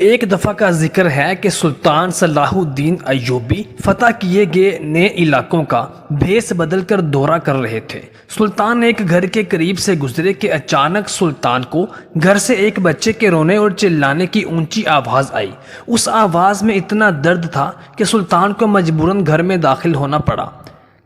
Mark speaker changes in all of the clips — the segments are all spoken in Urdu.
Speaker 1: ایک دفعہ کا ذکر ہے کہ سلطان صلاح الدین ایوبی فتح کیے گئے نئے علاقوں کا بھیس بدل کر دورہ کر رہے تھے۔ سلطان ایک گھر کے قریب سے گزرے کہ اچانک سلطان کو گھر سے ایک بچے کے رونے اور چلانے کی اونچی آواز آئی۔ اس آواز میں اتنا درد تھا کہ سلطان کو مجبوراً گھر میں داخل ہونا پڑا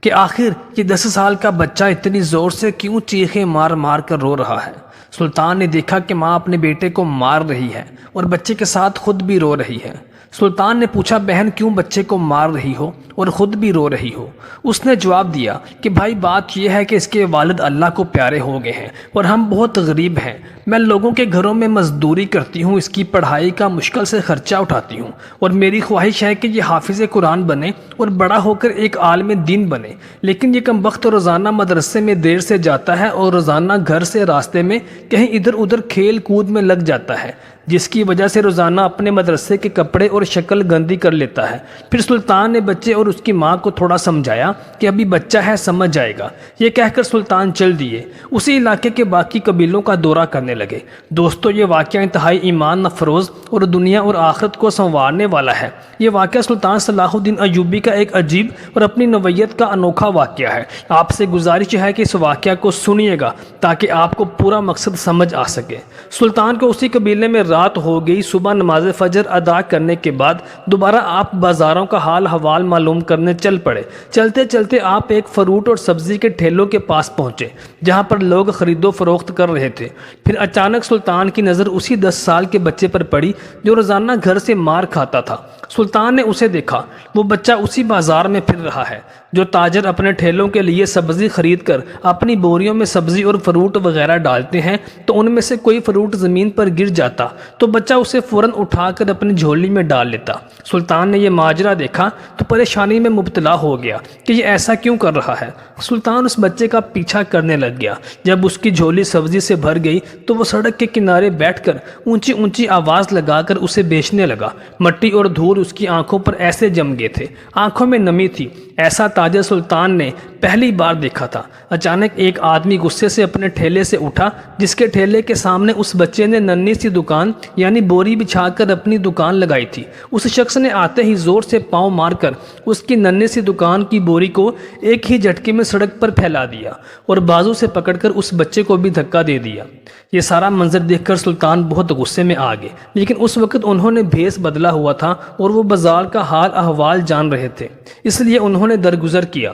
Speaker 1: کہ آخر یہ 10 سال کا بچہ اتنی زور سے کیوں چیخیں مار مار کر رو رہا ہے۔ سلطان نے دیکھا کہ ماں اپنے بیٹے کو مار رہی ہے اور بچے کے ساتھ خود بھی رو رہی ہے۔ سلطان نے پوچھا، بہن کیوں بچے کو مار رہی ہو اور خود بھی رو رہی ہو؟ اس نے جواب دیا کہ بھائی بات یہ ہے کہ اس کے والد اللہ کو پیارے ہو گئے ہیں اور ہم بہت غریب ہیں۔ میں لوگوں کے گھروں میں مزدوری کرتی ہوں، اس کی پڑھائی کا مشکل سے خرچہ اٹھاتی ہوں اور میری خواہش ہے کہ یہ حافظ قرآن بنے اور بڑا ہو کر ایک عالم دین بنے، لیکن یہ کم وقت روزانہ مدرسے میں دیر سے جاتا ہے اور روزانہ گھر سے راستے میں کہیں ادھر ادھر کھیل کود میں لگ جاتا ہے، جس کی وجہ سے روزانہ اپنے مدرسے کے کپڑے اور شکل گندی کر لیتا ہے۔ پھر سلطان نے بچے اور اس کی ماں کو تھوڑا سمجھایا کہ ابھی بچہ ہے، سمجھ جائے گا۔ یہ کہہ کر سلطان چل دیے۔ اسی علاقے کے باقی قبیلوں کا دورہ کرنے لگے۔ دوستو، یہ واقعہ انتہائی ایمان افروز اور دنیا اور آخرت کو سنوارنے والا ہے۔ یہ واقعہ سلطان صلاح الدین ایوبی کا ایک عجیب اور اپنی نوعیت کا انوکھا واقعہ ہے۔ آپ سے گزارش ہے کہ اس واقعہ کو سنیے گا تاکہ آپ کو پورا مقصد سمجھ آ سکے۔ سلطان کو اسی قبیلے میں رات ہو گئی۔ صبح نماز فجر ادا کرنے کے بعد دوبارہ آپ بازاروں کا حال حوال معلوم کرنے چل پڑے۔ چلتے چلتے آپ ایک فروٹ اور سبزی کے ٹھیلوں کے پاس پہنچے جہاں پر لوگ خرید و فروخت کر رہے تھے۔ پھر اچانک سلطان کی نظر اسی 10 سال کے بچے پر پڑی جو روزانہ گھر سے مار کھاتا تھا۔ سلطان نے اسے دیکھا، وہ بچہ اسی بازار میں پھر رہا ہے جو تاجر اپنے ٹھیلوں کے لیے سبزی خرید کر اپنی بوریوں میں سبزی اور فروٹ وغیرہ ڈالتے ہیں تو ان میں سے کوئی فروٹ زمین پر گر جاتا تو بچہ اسے فوراً اٹھا کر اپنی جھولی میں ڈال لیتا۔ سلطان نے یہ ماجرا دیکھا تو پریشانی میں مبتلا ہو گیا کہ یہ ایسا کیوں کر رہا ہے۔ سلطان اس بچے کا پیچھا کرنے لگ گیا۔ جب اس کی جھولی سبزی سے بھر گئی تو وہ سڑک کے کنارے بیٹھ کر اونچی اونچی آواز لگا کر اسے بیچنے لگا۔ مٹی اور دھول اس کی آنکھوں پر ایسے جم گئے تھے، آنکھوں میں نمی تھی۔ ایسا تاجر سلطان نے پہلی بار دیکھا تھا۔ اچانک ایک آدمی غصے سے اپنے ٹھیلے سے اٹھا جس کے ٹھیلے کے سامنے اس بچے نے ننھی سی دکان یعنی بوری بچھا کر اپنی دکان لگائی تھی۔ اس شخص نے آتے ہی زور سے پاؤں مار کر اس کی ننھی سی دکان کی بوری کو ایک ہی جھٹکے میں سڑک پر پھیلا دیا اور بازو سے پکڑ کر اس بچے کو بھی دھکا دے دیا۔ یہ سارا منظر دیکھ کر سلطان بہت غصے میں آ گئے، لیکن اس وقت انہوں نے بھیس بدلا ہوا تھا اور وہ بازار کا حال احوال جان رہے تھے، اس لیے انہوں نے درگزر کیا۔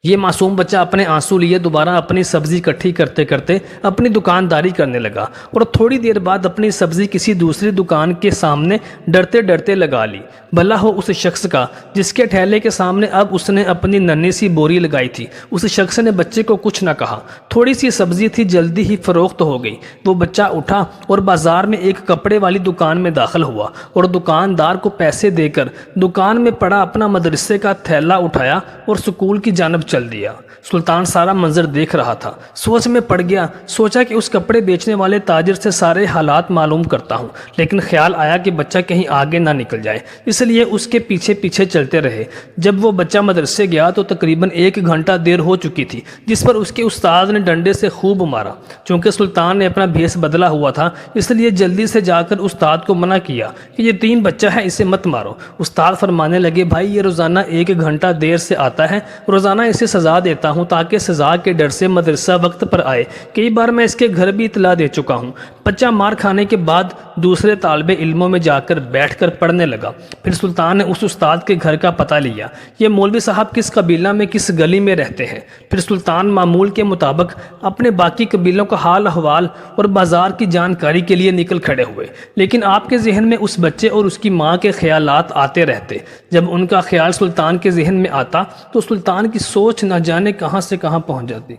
Speaker 1: یہ معصوم بچہ اپنے آنسو لیے دوبارہ اپنی سبزی اکٹھی کرتے کرتے اپنی دکانداری کرنے لگا اور تھوڑی دیر بعد اپنی سبزی کسی دوسری دکان کے سامنے ڈرتے ڈرتے لگا لی۔ بھلا ہو اس شخص کا جس کے ٹھیلے کے سامنے اب اس نے اپنی ننھی سی بوری لگائی تھی۔ اس شخص نے بچے کو کچھ نہ کہا۔ تھوڑی سی سبزی تھی، جلدی ہی فروخت ہو گئی۔ وہ بچہ اٹھا اور بازار میں ایک کپڑے والی دکان میں داخل ہوا اور دکاندار کو پیسے دے کر دکان میں پڑا اپنا مدرسے کا تھیلا اٹھایا اور سکول کی جانب چل دیا۔ سلطان سارا منظر دیکھ رہا تھا، سوچ میں پڑ گیا۔ سوچا کہ اس کپڑے بیچنے والے تاجر سے سارے حالات معلوم کرتا ہوں، لیکن خیال آیا کہ بچہ کہیں آگے نہ نکل جائے، اس لیے اس کے پیچھے پیچھے چلتے رہے۔ جب وہ بچہ مدرسے گیا تو تقریباً 1 گھنٹہ دیر ہو چکی تھی، جس پر اس کے استاد نے ڈنڈے سے خوب مارا۔ چونکہ سلطان نے اپنا بھیس بدلا ہوا تھا، اس لیے جلدی سے جا کر استاد کو منع کیا کہ یہ 3 بچہ ہے، اسے مت مارو۔ استاد فرمانے لگے، بھائی یہ روزانہ 1 گھنٹہ دیر سے آتا ہے، روزانہ اسے سزا دیتا ہوں تاکہ سزا کے ڈر سے مدرسہ وقت پر آئے۔ کئی بار میں اس کے گھر بھی اطلاع دے چکا ہوں۔ بچہ مار کھانے کے بعد دوسرے طالب علموں میں جا کر بیٹھ کر پڑھنے لگا۔ پھر سلطان نے اس استاد کے گھر کا پتہ لیا، یہ مولوی صاحب کس قبیلہ میں کس گلی میں رہتے ہیں۔ پھر سلطان معمول کے مطابق اپنے باقی قبیلوں کا حال احوال اور بازار کی جانکاری کے لیے نکل کھڑے ہوئے، لیکن آپ کے ذہن میں اس بچے اور اس کی ماں کے خیالات آتے رہتے۔ جب ان کا خیال سلطان کے ذہن میں آتا تو سلطان کی سوچ نہ جانے کہاں سے کہاں پہنچ جاتی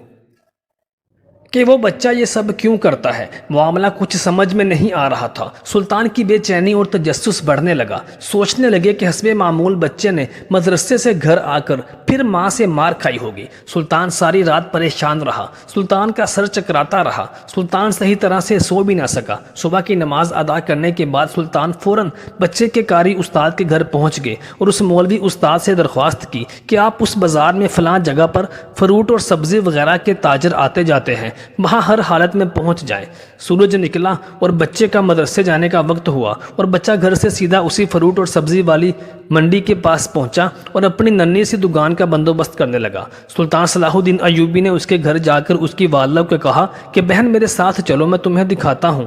Speaker 1: کہ وہ بچہ یہ سب کیوں کرتا ہے۔ معاملہ کچھ سمجھ میں نہیں آ رہا تھا۔ سلطان کی بے چینی اور تجسس بڑھنے لگا۔ سوچنے لگے کہ حسب معمول بچے نے مدرسے سے گھر آ کر پھر ماں سے مار کھائی ہوگی۔ سلطان ساری رات پریشان رہا، سلطان کا سر چکراتا رہا، سلطان صحیح طرح سے سو بھی نہ سکا۔ صبح کی نماز ادا کرنے کے بعد سلطان فوراً بچے کے قاری استاد کے گھر پہنچ گئے اور اس مولوی استاد سے درخواست کی کہ آپ اس بازار میں فلاں جگہ پر فروٹ اور سبزی وغیرہ کے تاجر آتے جاتے ہیں، وہاں ہر حالت میں پہنچ جائیں۔ سورج نکلا اور بچے کا مدرسے جانے کا وقت ہوا اور بچہ گھر سے سیدھا اسی فروٹ اور سبزی والی منڈی کے پاس پہنچا اور اپنی ننھی سی دکان کا بندوبست کرنے لگا۔ سلطان صلاح الدین ایوبی نے اس کے گھر جا کر اس کی والدہ کو کہا کہ بہن میرے ساتھ چلو، میں تمہیں دکھاتا ہوں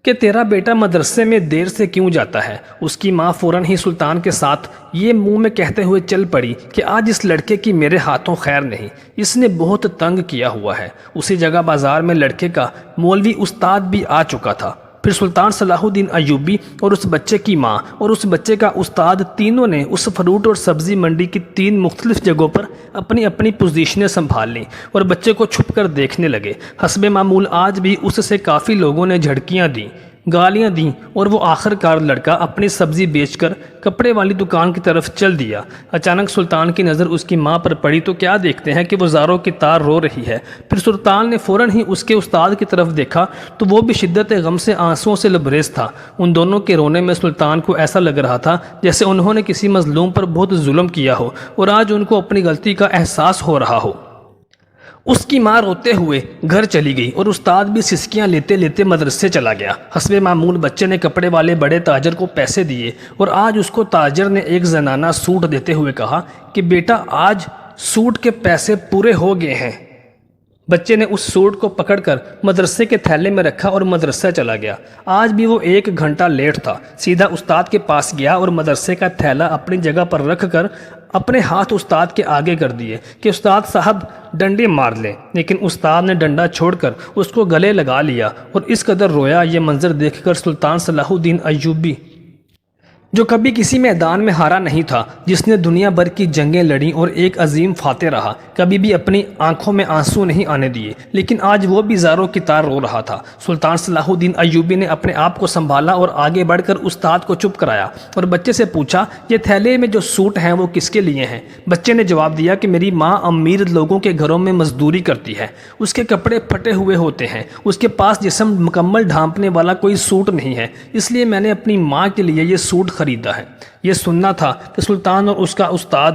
Speaker 1: کہ تیرا بیٹا مدرسے میں دیر سے کیوں جاتا ہے۔ اس کی ماں فوراً ہی سلطان کے ساتھ یہ منہ میں کہتے ہوئے چل پڑی کہ آج اس لڑکے کی میرے ہاتھوں خیر نہیں، اس نے بہت تنگ کیا ہوا ہے۔ اسی جگہ بازار میں لڑکے کا مولوی استاد بھی آ چکا تھا۔ پھر سلطان صلاح الدین ایوبی اور اس بچے کی ماں اور اس بچے کا استاد تینوں نے اس فروٹ اور سبزی منڈی کی 3 مختلف جگہوں پر اپنی اپنی پوزیشنیں سنبھال لیں اور بچے کو چھپ کر دیکھنے لگے۔ حسب معمول آج بھی اس سے کافی لوگوں نے جھڑکیاں دیں، گالیاں دیں اور وہ آخر کار لڑکا اپنی سبزی بیچ کر کپڑے والی دکان کی طرف چل دیا۔ اچانک سلطان کی نظر اس کی ماں پر پڑی تو کیا دیکھتے ہیں کہ وہ زاروں کی تار رو رہی ہے۔ پھر سلطان نے فوراً ہی اس کے استاد کی طرف دیکھا تو وہ بھی شدت غم سے آنسوؤں سے لبریز تھا۔ ان دونوں کے رونے میں سلطان کو ایسا لگ رہا تھا جیسے انہوں نے کسی مظلوم پر بہت ظلم کیا ہو اور آج ان کو اپنی غلطی کا احساس ہو رہا ہو۔ اس کی ماں روتے ہوئے گھر چلی گئی اور استاد بھی سسکیاں لیتے لیتے مدرسے چلا گیا۔ حسب معمول بچے نے کپڑے والے بڑے تاجر کو پیسے دیے اور آج اس کو تاجر نے ایک زنانہ سوٹ دیتے ہوئے کہا کہ بیٹا آج سوٹ کے پیسے پورے ہو گئے ہیں۔ بچے نے اس سوٹ کو پکڑ کر مدرسے کے تھیلے میں رکھا اور مدرسہ چلا گیا۔ آج بھی وہ 1 گھنٹہ لیٹ تھا۔ سیدھا استاد کے پاس گیا اور مدرسے کا تھیلا اپنی جگہ پر رکھ کر اپنے ہاتھ استاد کے آگے کر دیے کہ استاد صاحب ڈنڈے مار لیں، لیکن استاد نے ڈنڈا چھوڑ کر اس کو گلے لگا لیا اور اس قدر رویا۔ یہ منظر دیکھ کر سلطان صلاح الدین ایوبی، جو کبھی کسی میدان میں ہارا نہیں تھا، جس نے دنیا بھر کی جنگیں لڑیں اور ایک عظیم فاتح رہا، کبھی بھی اپنی آنکھوں میں آنسو نہیں آنے دیے، لیکن آج وہ بھی زاروں کی طرح رو رہا تھا۔ سلطان صلاح الدین ایوبی نے اپنے آپ کو سنبھالا اور آگے بڑھ کر استاد کو چپ کرایا اور بچے سے پوچھا یہ تھیلے میں جو سوٹ ہیں وہ کس کے لیے ہیں؟ بچے نے جواب دیا کہ میری ماں امیر لوگوں کے گھروں میں مزدوری کرتی ہے، اس کے کپڑے پھٹے ہوئے ہوتے ہیں، اس کے پاس جسم مکمل ڈھانپنے والا کوئی سوٹ نہیں ہے، اس لیے میں نے اپنی ماں کے لیے یہ سوٹ خریدا ہے۔ یہ سننا تھا کہ سلطان اور اس کا استاد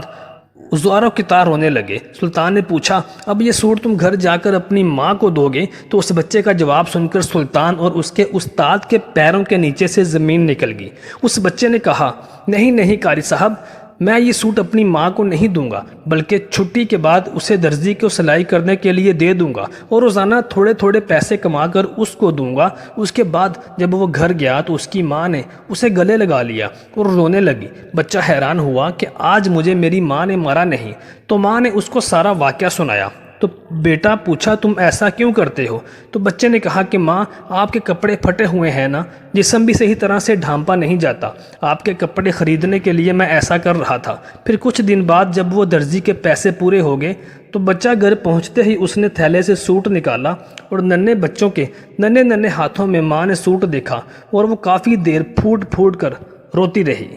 Speaker 1: زاروں کی طرح رونے لگے۔ سلطان نے پوچھا اب یہ سوٹ تم گھر جا کر اپنی ماں کو دو گے؟ تو اس بچے کا جواب سن کر سلطان اور اس کے استاد کے پیروں کے نیچے سے زمین نکل گئی۔ اس بچے نے کہا نہیں نہیں قاری صاحب، میں یہ سوٹ اپنی ماں کو نہیں دوں گا، بلکہ چھٹی کے بعد اسے درزی کو سلائی کرنے کے لیے دے دوں گا اور روزانہ تھوڑے تھوڑے پیسے کما کر اس کو دوں گا۔ اس کے بعد جب وہ گھر گیا تو اس کی ماں نے اسے گلے لگا لیا اور رونے لگی۔ بچہ حیران ہوا کہ آج مجھے میری ماں نے مارا نہیں، تو ماں نے اس کو سارا واقعہ سنایا۔ تو بیٹا پوچھا تم ایسا کیوں کرتے ہو؟ تو بچے نے کہا کہ ماں آپ کے کپڑے پھٹے ہوئے ہیں نا، جسم بھی صحیح طرح سے ڈھانپا نہیں جاتا، آپ کے کپڑے خریدنے کے لیے میں ایسا کر رہا تھا۔ پھر کچھ دن بعد جب وہ درزی کے پیسے پورے ہو گئے تو بچہ گھر پہنچتے ہی اس نے تھیلے سے سوٹ نکالا اور ننھے بچوں کے ننھے ہاتھوں میں ماں نے سوٹ دیکھا اور وہ کافی دیر پھوٹ پھوٹ کر روتی رہی۔